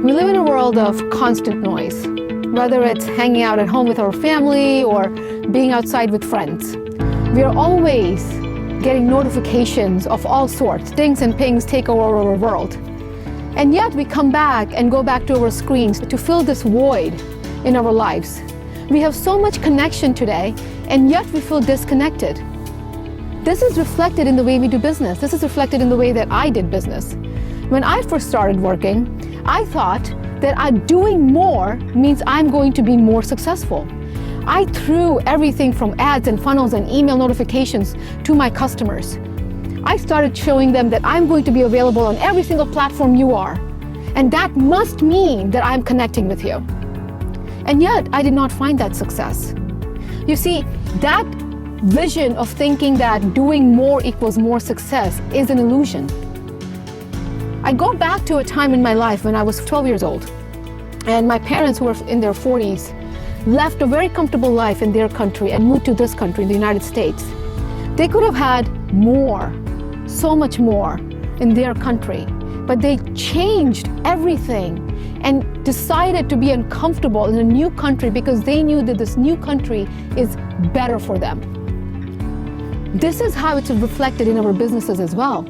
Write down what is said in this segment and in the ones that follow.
We live in a world of constant noise, whether it's hanging out at home with our family or being outside with friends. We are always getting notifications of all sorts. Dings and pings take over our world. And yet we come back and go back to our screens to fill this void in our lives. We have so much connection today, and yet we feel disconnected. This is reflected in the way we do business. This is reflected in the way that I did business. When I first started working, I thought that doing more means I'm going to be more successful. I threw everything from ads and funnels and email notifications to my customers. I started showing them that I'm going to be available on every single platform you are. And that must mean that I'm connecting with you. And yet, I did not find that success. You see, that vision of thinking that doing more equals more success is an illusion. I go back to a time in my life when I was 12 years old, and my parents, who were in their 40s, left a very comfortable life in their country and moved to this country, the United States. They could have had more, so much more in their country, but they changed everything and decided to be uncomfortable in a new country because they knew that this new country is better for them. This is how it's reflected in our businesses as well.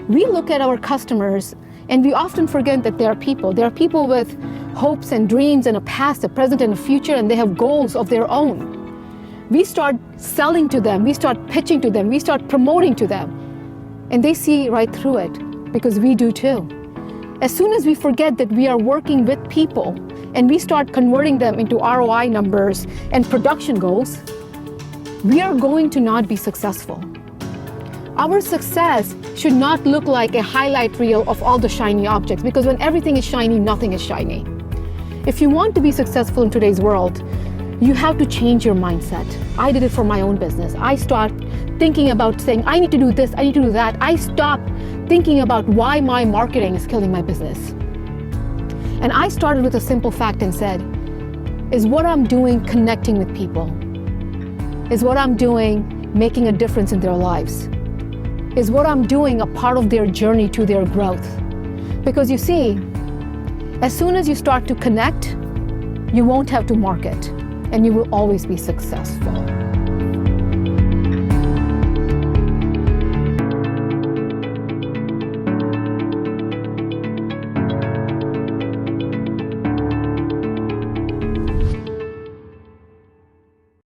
We look at our customers and we often forget that they are people. They are people with hopes and dreams and a past, a present and a future, and they have goals of their own. We start selling to them, we start pitching to them, we start promoting to them, and they see right through it because we do too. As soon as we forget that we are working with people and we start converting them into ROI numbers and production goals, we are going to not be successful. Our success should not look like a highlight reel of all the shiny objects, because when everything is shiny, nothing is shiny. If you want to be successful in today's world, you have to change your mindset. I did it for my own business. I stopped thinking about saying, I need to do this, I need to do that. I stopped thinking about why my marketing is killing my business. And I started with a simple fact and said, is what I'm doing connecting with people? Is what I'm doing making a difference in their lives? Is what I'm doing a part of their journey to their growth? Because you see, as soon as you start to connect, you won't have to market, and you will always be successful.